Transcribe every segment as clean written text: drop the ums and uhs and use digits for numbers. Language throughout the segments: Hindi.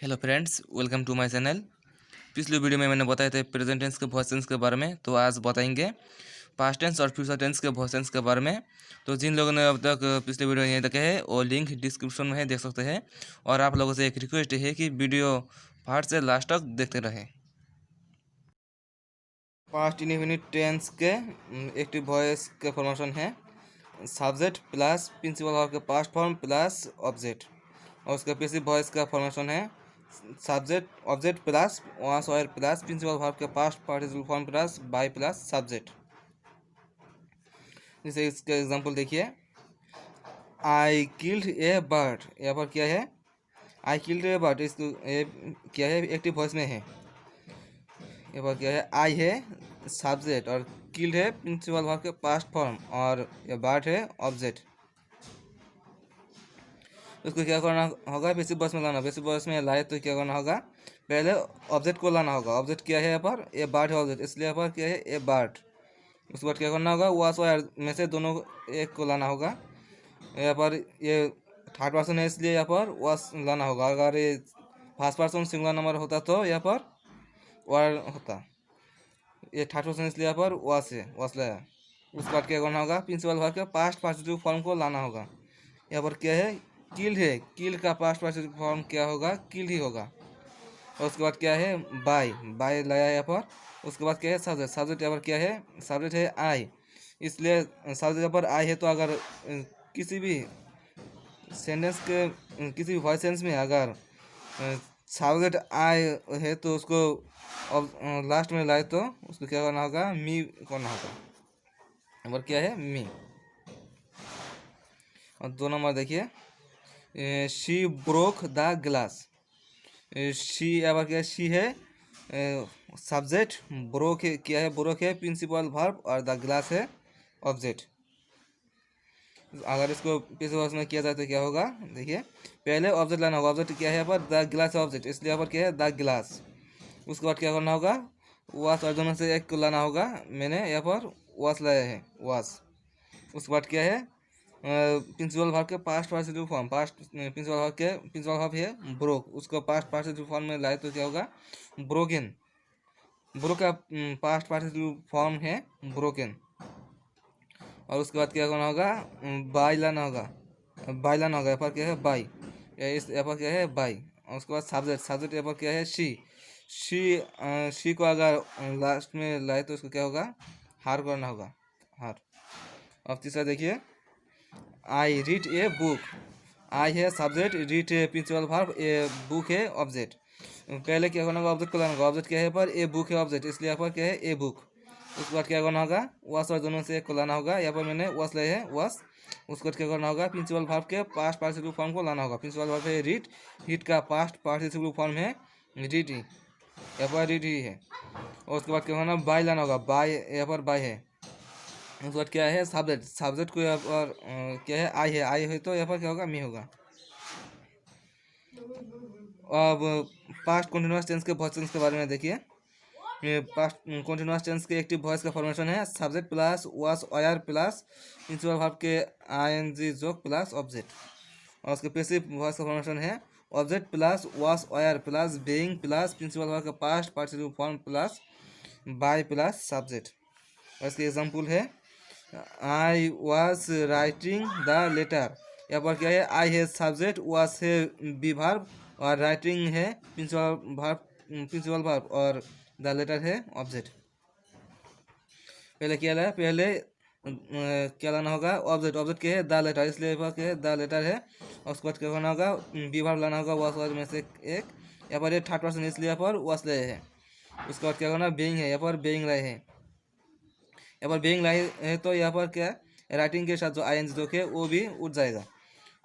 Hello friends, welcome to my channel. पिछले वीडियो में मैंने बताया था प्रेजेंट टेंस के वॉइस टेंस के बारे में, तो आज बताएंगे पास्ट टेंस और फ्यूचर टेंस के वॉइस टेंस के बारे में। तो जिन लोगों ने अब तक पिछले वीडियो नहीं देखे है वो लिंक डिस्क्रिप्शन में है, देख सकते हैं। और आप लोगों से एक रिक्वेस्ट है कि वीडियो फर्स्ट से लास्ट तक देखते रहें। पास्ट इंडेफिनिट टेंस के एक्टिव वॉइस के फॉर्मेशन है सब्जेक्ट प्लस प्रिंसिपल वर्ब के पास्ट फॉर्म प्लस ऑब्जेक्ट, और उसका पैसिव वॉइस का फॉर्मेशन है सब्जेक्ट ऑब्जेक्ट प्लस वास और प्लस प्रिंसिपल वर्ब के past participle form plus by plus subject. जैसे इसका एग्जांपल देखिए, आई किल्ड ए बर्ड। यहाँ पर क्या है, आई किल्ड ए बर्ड, इसको ये क्या है, एक्टिव वॉइस में है। यहाँ पर क्या है, आई है सब्जेक्ट और किल्ड है प्रिंसिपल वर्ब के पास्ट फॉर्म और ये बर्ड है ऑब्जेक्ट। उसको क्या करना होगा, पैसिव वॉइस में लाना। पैसिव वॉइस में लाए तो क्या करना होगा, पहले ऑब्जेक्ट को लाना होगा। ऑब्जेक्ट क्या है यहाँ पर, ए बर्ड है ऑब्जेक्ट, इसलिए यहाँ पर क्या है, ए बर्ड। उसके बाद क्या करना होगा, वास और में से दोनों एक को लाना होगा। यहाँ पर ये थर्ड पर्सन है इसलिए यहाँ पर वास लाना होगा। अगर ये फर्स्ट पर्सन सिंगुलर नंबर होता तो यहाँ पर वर होता। ये थर्ड पर्सन इसलिए यहाँ पर वास है, वास लाया। उसके बाद क्या करना होगा, प्रिंसिपल वर्ब के पास्ट पार्टिसिपल फॉर्म को लाना होगा। यहाँ पर क्या है, किल्ड है, किल्ड का पास्ट पार्टिसिपल फॉर्म क्या होगा, किल्ड ही होगा। और उसके बाद क्या है, बाय, बाय लाया यहाँ पर। उसके बाद क्या है, सब्जेक्ट, सब्जेक्ट यहाँ पर क्या है, सब्जेक्ट है आई, इसलिए सब्जेक्ट यहाँ पर आई है। तो अगर किसी भी सेंटेंस के किसी भी वॉइस सेंस में अगर सब्जेक्ट आई है तो उसको लास्ट में लाए तो उसको क्या करना होगा, मी करना होगा। यहाँ पर क्या है, मी। और 2 नंबर देखिए, she broke the glass. She अब क्या, शी है सब्जेक्ट, ब्रोक है क्या है, ब्रोक है प्रिंसिपल वर्ब और द ग्लास है ऑब्जेक्ट। अगर इसको पैसिव वॉइस में किया जाए तो क्या होगा, देखिए पहले ऑब्जेक्ट लाना होगा। ऑब्जेक्ट क्या है यहाँ पर, द ग्लास ऑब्जेक्ट, इसलिए यहाँ पर क्या है, द ग्लास। उसके बाद क्या करना होगा, वास और दोनों से एक को लाना होगा। मैंने यहाँ पर वास लाया है, वास। उसके बाद क्या है, प्रिंसिपल वर्ब के past participle form, past principal verb के प्रिंसिपल वर्ब है ब्रोक, उसको पास्ट पार्टिसिपल फॉर्म में लाए तो क्या होगा, ब्रोकन। ब्रोक का पास्ट पार्टिसिपल फॉर्म है ब्रोकन। और उसके बाद क्या करना होगा, बाय लाना होगा, बाय लाना होगा। यहाँ पर क्या है, बाय, इस यहाँ पर क्या है, बाय। और उसके बाद सब्जेक्ट, सब्जेक्ट यहाँ पर क्या है, शी। शी को अगर लास्ट में लाए तो उसको क्या होगा, हार करना होगा, हार। अब तीसरा देखिए, I read A book. I है सब्जेक्ट, रीड है प्रिंसिपल वर्ब, ए बुक है ऑब्जेक्ट। पहले क्या करना होगा, ऑब्जेक्ट को लाना होगा। ऑब्जेक्ट क्या है पर, ए बुक है ऑब्जेक्ट, इसलिए यहाँ पर क्या है, ए बुक। उसके बाद क्या करना होगा, वास और दोनों से एक को लाना होगा। यहाँ पर मैंने वास लाया है, वास। उसके बाद क्या करना होगा, प्रिंसिपल वर्ब के पास्ट पार्टिसिपल फॉर्म को लाना होगा। प्रिंसिपल वर्ब है रीड, रीड का पास्ट पार्टिसिपल फॉर्म है रीड ही, यहाँ पर रीड ही है। और उसके बाद क्या करना, बाय लाना होगा, बाय यहाँ पर बाय है। उसके बाद क्या है, सब्जेक्ट, सब्जेक्ट को यहाँ पर क्या है, आई है, आई है तो यहाँ पर क्या होगा, मी होगा। अब पास्ट कंटिन्यूअस टेंस के वॉइस टेंस के बारे में देखिए। पास्ट कंटिन्यूअस टेंस के एक्टिव वॉइस का फॉर्मेशन है subject plus was or plus principal verb के आईएनजी जोक प्लस ऑब्जेक्ट। और उसके पैसिव वॉइस का फॉर्मेशन है object plus was or plus being plus principal verb का past participle form plus by plus subject. और इसके एग्जाम्पल है, I was writing the letter. यहाँ पर क्या है, आई है सब्जेक्ट, वॉज है बी वर्ब और राइटिंग है प्रिंसिपल वर्ब और द लेटर है ऑब्जेक्ट। पहले क्या लाया, पहले क्या लाना होगा, ऑब्जेक्ट, ऑब्जेक्ट क्या है, द लेटर, इसलिए क्या है, द लेटर है। और उसके बाद क्या करना होगा, बी वर्ब लाना होगा, वॉज में से एक। यहाँ पर ये थर्ड पर्सन इसलिए यहाँ पर वॉज लाए है। उसके बाद क्या करना, बीइंग है, यहाँ पर बीइंग लाए है। यहाँ पर बीइंग लाई है तो यहाँ पर क्या है, राइटिंग के साथ जो आईएनजी जोक है वो भी उठ जाएगा।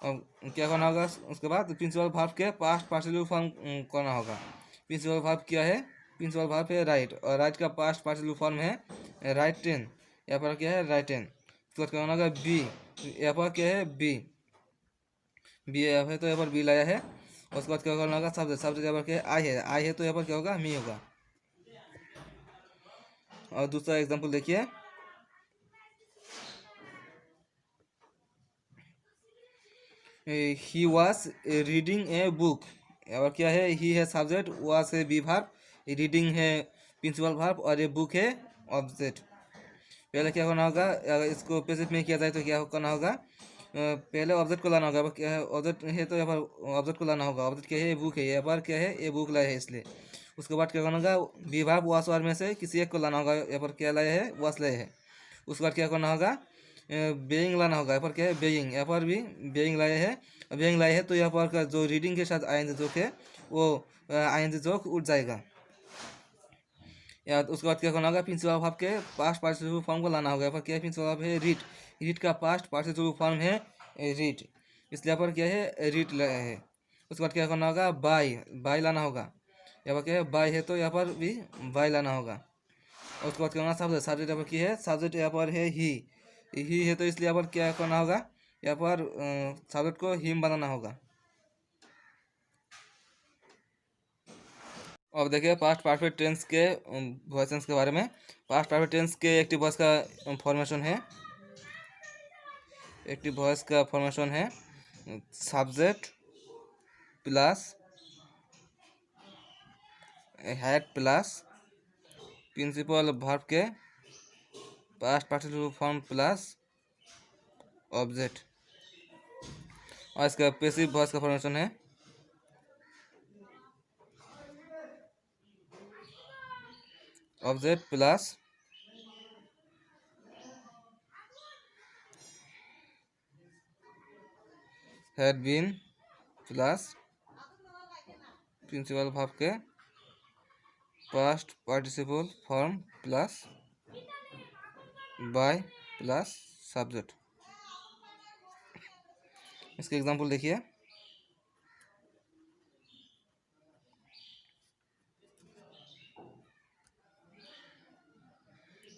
और क्या करना होगा, उसके बाद प्रिंसिपल वर्ब के पास्ट पार्टिसिपल फॉर्म करना होगा। प्रिंसिपल वर्ब क्या है, प्रिंसिपल वर्ब है राइट, और राइट का पास्ट पार्टिसिपल फॉर्म है राइटेन। यहाँ पर क्या है, राइटेन। उसके बाद क्या करना होगा, बी, यहाँ पर क्या है, बी, बी है तो यहाँ पर बी लाया है। उसके बाद क्या करना होगा, सब्जेक्ट, सब्जेक्ट यहाँ पर क्या है, आई है, आई है तो यहाँ पर क्या होगा, मी होगा। और दूसरा एग्जाम्पल देखिए, he was reading a book। और क्या है, ही है सब्जेक्ट, वाज है बी वर्ब, रीडिंग है प्रिंसिपल वर्ब और ये बुक है ऑब्जेक्ट। पहले क्या करना होगा, अगर इसको पैसिव में किया जाए तो क्या करना होगा, पहले ऑब्जेक्ट को लाना होगा। अब क्या है, ऑब्जेक्ट है तो यहाँ पर ऑब्जेक्ट को लाना होगा। ऑब्जेक्ट क्या है, ये बुक है, यहाँ पर क्या है, ये बुक लाया है इसलिए। उसके बाद क्या करना होगा, बी वर्ब वास वर्ब में से किसी एक को लाना होगा। यहाँ पर क्या लाया है, वास लाया है। उसके बाद क्या करना होगा, बेइंग लाना होगा। यहाँ पर क्या है, बेइंग, यहाँ पर भी बेइंग लाया है। बेइंग लाया है तो यहाँ पर का जो रीडिंग के साथ आइंद जोक है वो आइंद जोक उठ जाएगा। या उसके बाद क्या करना होगा, प्रिंसिपल वर्ब के पास्ट पार्टिसिपल फॉर्म को लाना होगा। यहाँ पर क्या है, प्रिंसिपल वर्ब है रीड, रीड का पास्ट पार्टिसिपल फॉर्म है रीड, इसलिए यहाँ पर क्या है, रीड लाया है। उसके बाद क्या करना होगा, बाय, बाय लाना होगा। यहाँ पर क्या है, बाय है तो यहाँ पर भी बाय लाना होगा। और उसके बाद क्या करना, सब्जेक्ट, सब्जेक्ट यहाँ पर क्या है, सब्जेक्ट यहाँ पर है ही है तो इसलिए यहाँ पर क्या करना होगा, यहाँ पर सब्जेक्ट को हिम बनाना होगा। अब देखिए पास्ट परफेक्ट टेंस के वॉइस के बारे में। पास्ट परफेक्ट टेंस के एक्टिव वॉइस का फॉर्मेशन है, एक्टिव वॉइस का फॉर्मेशन है subject plus had plus principal verb के past participle form plus object. और इसका पैसिव वॉइस का फॉर्मेशन है object plus had been plus principal verb के past participle form plus by plus subject. इसके एग्जांपल देखिए,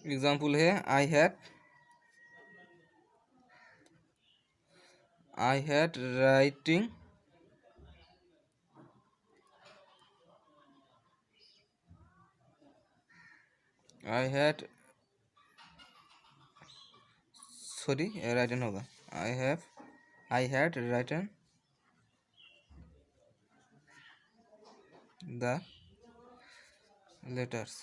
एग्जांपल है I had writing I had sorry written होगा, I had written the letters.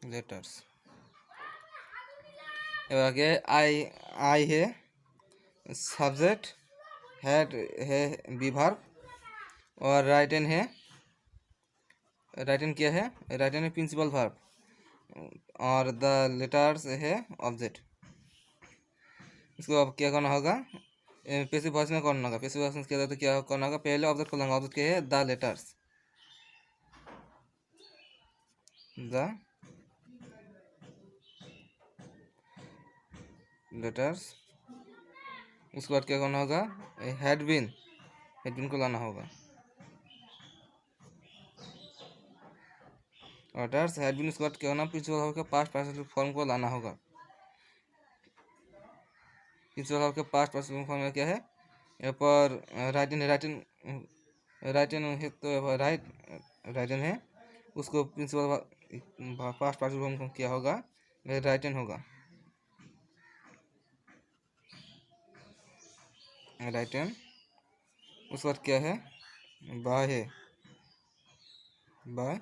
Letters এবার আগে आई है सब्जेक्ट, हैड है बी वर्ब और राइटन है, राइटन क्या है, राइटन है प्रिंसिपल वर्ब और द लेटर्स है ऑब्जेक्ट। इसको अब क्या करना होगा, पैसिव वॉइस में करना होगा। पैसिव वॉइस में क्या तो क्या करना होगा, पहले ऑब्जेक्ट को लेंगे। ऑब्जेक्ट क्या है, द लेटर्स, द लेटर्स। उसके बाद क्या करना होगा, हैड बीन को लाना होगा। लेटर्स हैड बीन, उसके बाद क्या होना, प्रिंसिपल वर्ब के पास्ट पार्टिसिपल फॉर्म को लाना होगा। प्रिंसिपल वर्ब के पास्ट पार्टिसिपल फॉर्म में क्या है, यहाँ पर राइटन है तो राइटन है, उसको प्रिंसिपल पास्ट पार्टिसिपल फॉर्म क्या होगा, राइटन होगा, राइटन। उसके बाद क्या है, बाय है, बाय।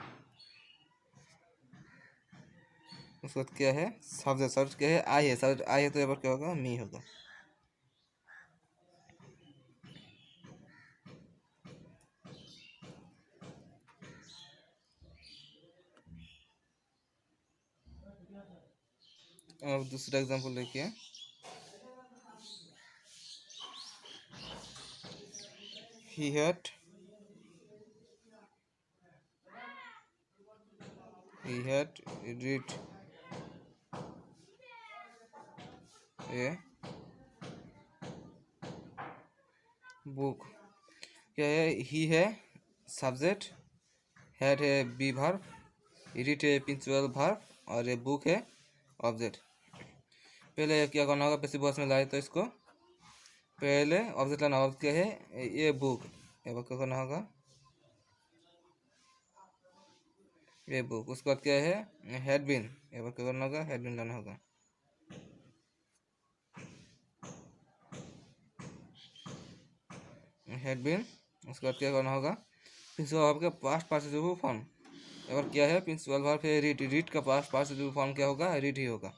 उसके बाद क्या है, सब्जेक्ट, सब्जेक्ट क्या है, आई है, सब्जेक्ट आई है तो यहाँ पर क्या होगा, मी होगा। अब दूसरा एग्जांपल देखिए, he had read a book। क्या है, ही है सब्जेक्ट, हैड है बी वर्ब, रीड है प्रिंसिपल वर्ब और ये बुक है ऑब्जेक्ट। पहले क्या करना होगा, पैसिव वॉइस में लाए तो इसको पहले ऑब्जेक्ट लाना होगा। क्या है, ये बुक, ये क्या करना होगा, ये बुक। उसके बाद क्या है, हैड बीन, ये क्या करना होगा, हैड बीन लाना होगा। Had been. उसके बाद क्या करना होगा, प्रिंसिपल वर्ब का पास्ट पार्टिसिपल फॉर्म। और क्या है, प्रिंसिपल वर्ब है रीड, रीड का पास्ट पार्टिसिपल फॉर्म क्या होगा, रीड ही होगा,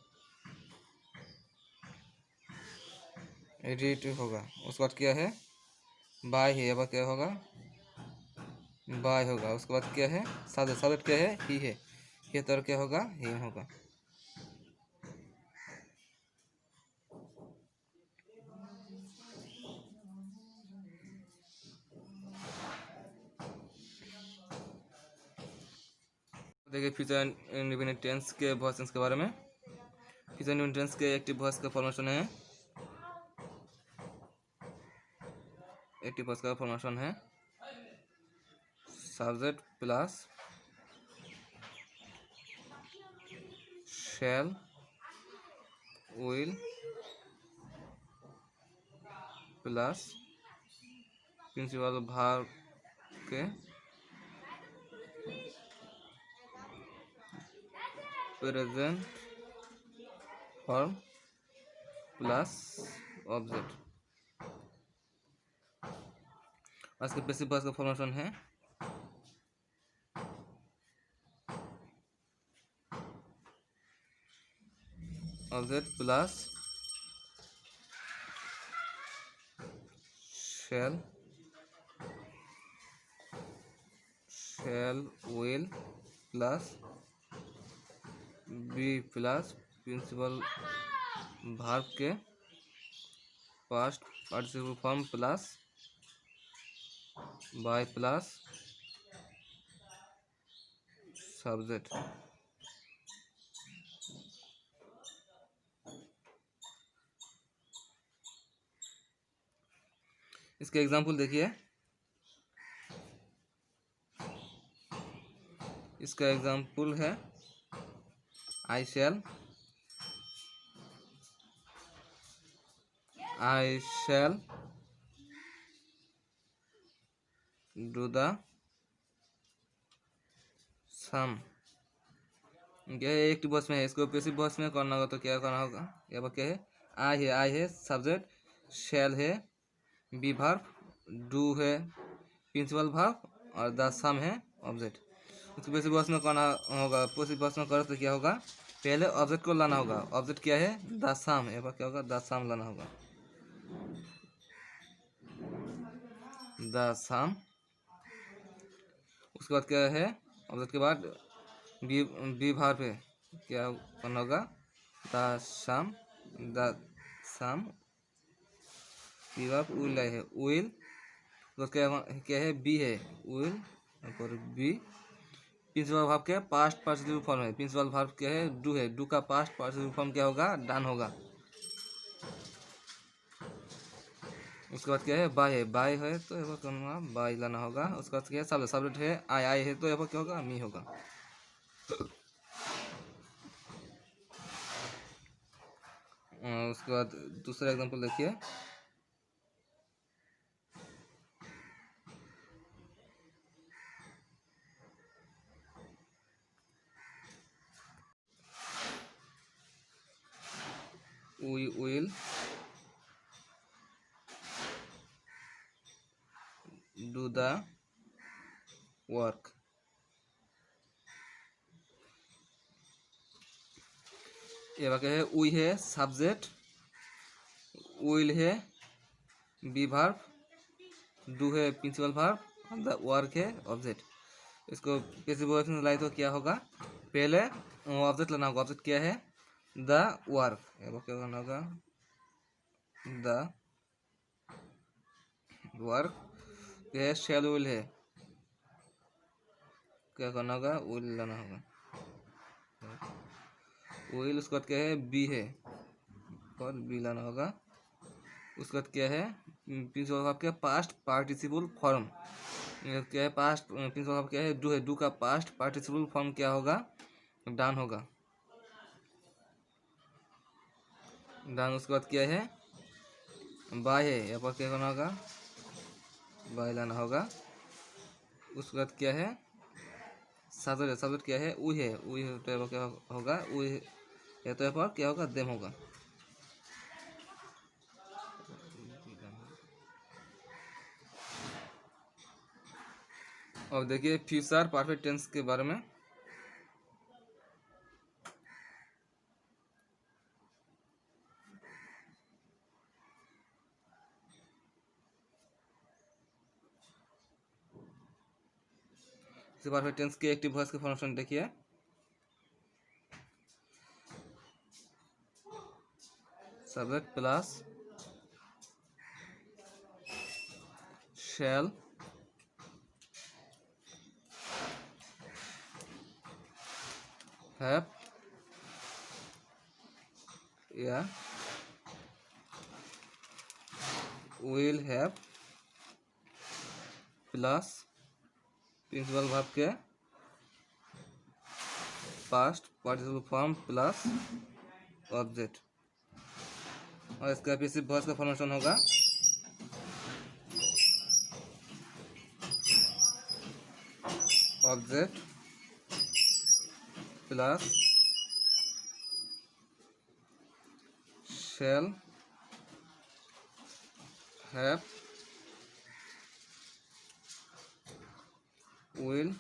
रीड होगा। उसके बाद क्या है, बाय है, अब क्या होगा, बाय होगा। उसके बाद क्या है, सब्जेक्ट, सब्जेक्ट क्या है, ही है, ये तो क्या होगा, हिम होगा। देखिए फ्यूचर इंडेफिनिट टेंस के वॉइस के बारे में। फ्यूचर इंडेफिनिट टेंस के एक्टिव वॉइस का फॉर्मेशन है, एक्टिव वॉइस का फॉर्मेशन है subject plus shall will plus principal verb के प्रेजेंट फॉर्म प्लस ऑब्जेक्ट। इसके पैसिव वॉइस का फॉर्मेशन है object plus shall will plus be plus principal verb के past participle form plus by plus subject. इसके एग्जाम्पल देखिए, इसका एग्जाम्पल है आई शैल डू द सम। क्या है, एक्टिव वॉइस में है, इसको पैसिव वॉइस में करना होगा तो क्या करना होगा, यहाँ पर क्या है, आई है सब्जेक्ट, शैल है बी वर्ब, डू है प्रिंसिपल वर्ब और द सम है ऑब्जेक्ट। उसको पैसिव वॉइस में करना होगा, पैसिव वॉइस में करो तो क्या होगा, पहले ऑब्जेक्ट को लाना होगा, ऑब्जेक्ट क्या है, द सम, यहाँ पर क्या होगा, द सम लाना होगा, द सम। उसके बाद क्या है, ऑब्जेक्ट के बाद बी वर्ब है, क्या करना होगा, the some be verb will है, विल। तो क्या है, बी है विल और बी प्रिंसिपल वर्ब के पास्ट पार्टिसिपल फॉर्म है, प्रिंसिपल वर्ब क्या है, डू है, डू का पास्ट पार्टिसिपल फॉर्म क्या होगा, डन होगा। उसके बाद क्या है, बाय है तो यहाँ करना बाय लाना होगा। उसके बाद क्या है, सब्जेक्ट है आई है तो यहाँ क्या होगा, मी होगा। उसके बाद दूसरा एग्जांपल देखिए, we will do the work। ये क्या है, वी है सब्जेक्ट, विल है बी वर्ब, डू है प्रिंसिपल वर्ब, द वर्क है ऑब्जेक्ट। इसको पैसिव वॉइस में लाई तो क्या होगा, पहले ऑब्जेक्ट लाना होगा, ऑब्जेक्ट क्या है, द वर्क, ये क्या करना होगा, द वर्क है, शैल विल है, क्या करना होगा, विल लाना होगा, विल। उसके बाद क्या है, बी है और बी लाना होगा। उसके बाद क्या है, प्रिंसिपल वर्ब के पास्ट पार्टिसिपल फॉर्म क्या है, पास्ट प्रिंसिपल वर्ब क्या है, डू है, डू का पास्ट पार्टिसिपल फॉर्म क्या होगा, डन होगा, डन। उसके बाद क्या है, बाय है, यहाँ पर क्या करना होगा, बाय लाना होगा। उसके बाद क्या है, सब्जेक्ट, सब्जेक्ट क्या है, वी है, वी तो यहाँ पर क्या होगा, वी है तो यहाँ पर क्या होगा, देम होगा। अब देखिए फ्यूचर परफेक्ट टेंस के बारे में। परफेक्ट टेंस के एक्टिव वॉइस के फॉर्मेशन देखिए। सब्जेक्ट प्लस शैल हैव या will have plus principal verb के past participle form plus object, और इसका पैसिव वॉइस का फॉर्मेशन होगा object plus shall have will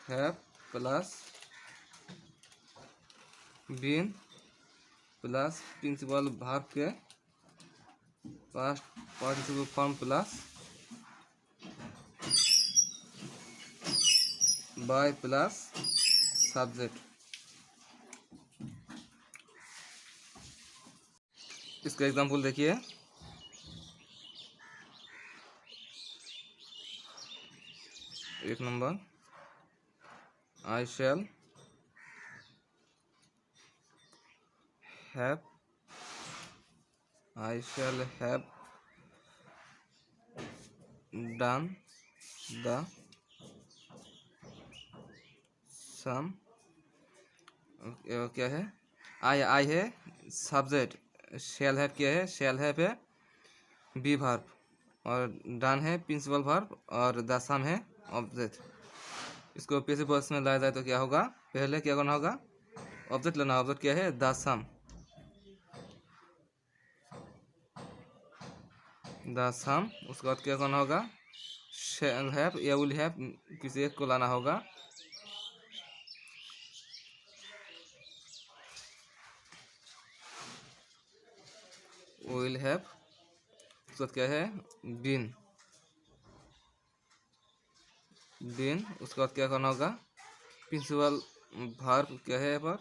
have plus been plus principal verb के past participle form plus by plus subject. इसका एग्जांपल देखिए। एक number, I shall have done the sum, क्या है, आई है सब्जेक्ट, शैल हैव क्या है, शैल हैव है बी वर्ब, और डन है प्रिंसिपल वर्ब, और द सम है ऑब्जेक्ट। इसको पैसिव वॉइस में लाया जाए तो क्या होगा, पहले क्या करना होगा, ऑब्जेक्ट लेना, ऑब्जेक्ट क्या है, द सम, द सम। उसके बाद क्या करना होगा, शैल हैव या विल हैव, किसी एक को लाना होगा, विल हैव। उसके बाद क्या है, बीन, उसके बाद क्या करना होगा, प्रिंसिपल वर्ब क्या है, पर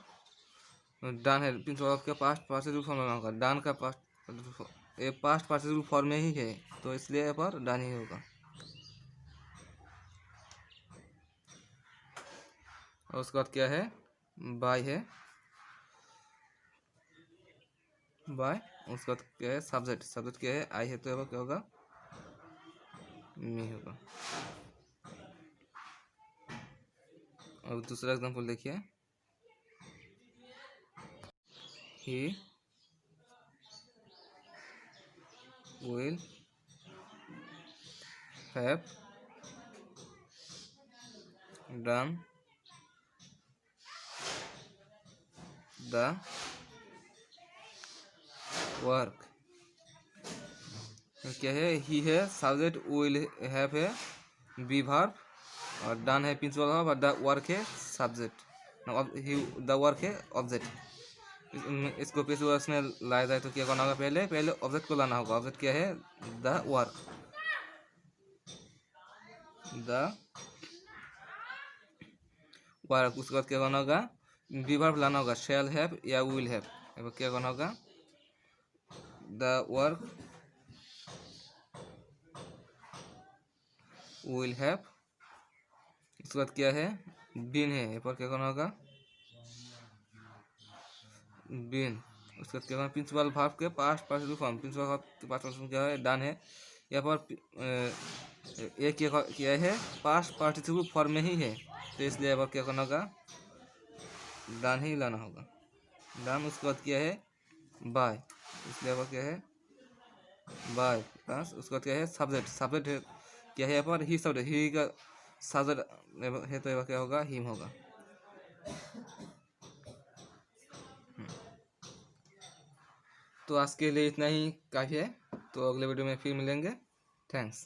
डन है, प्रिंसिपल वर्ब का पास्ट पार्टिसिपल फॉर्म लेना होगा, डन का पास्ट पार्टिसिपल फॉर्म में ही है, तो इसलिए यहाँ पर डन ही होगा। और उसके बाद क्या है, बाय है, बाय। उसके बाद क्या है, सब्जेक्ट क्या है, आई है, तो यहाँ क्या होगा, मी होगा। और दूसरा एग्जांपल देखिए, he will have done the work, क्या है, ही है सब्जेक्ट, विल हैव है बी वर्ब, और डन है प्रिंसिपल वर्ब, और द वर्क है सब्जेक्ट, द वर्क है ऑब्जेक्ट। इसको पैसिव वॉइस में लाया जाए तो क्या करना होगा, पहले ऑब्जेक्ट को लाना होगा, ऑब्जेक्ट क्या है, द वर्क, उसके बाद क्या करना होगा, बी वर्ब लाना होगा, शैल हैव या विल हैव, क्या करना होगा, द वर्क विल हैव। उसके बाद क्या है, बीन है, यहाँ पर क्या करना होगा, बीन। उसके बाद क्या करना, प्रिंसिपल वर्ब के past participle form, principal verb के पास्ट पार्टिसिपल क्या है, डन है, यहाँ पर एक क्या है, पास्ट पार्टिसिपल फॉर्म में ही है, तो इसलिए यहाँ पर क्या करना होगा, डन ही लाना होगा, डन। उसके बाद क्या है, बाय, इसलिए यहाँ पर क्या है, बाय प्लस, उसके बाद क्या है, सब्जेक्ट है, क्या है यहाँ पर, ही शब्द, ही का सब्जेक्ट है, तो यहाँ क्या होगा, हिम होगा। तो आज के लिए इतना ही काफ़ी है, तो अगले वीडियो में फिर मिलेंगे। थैंक्स।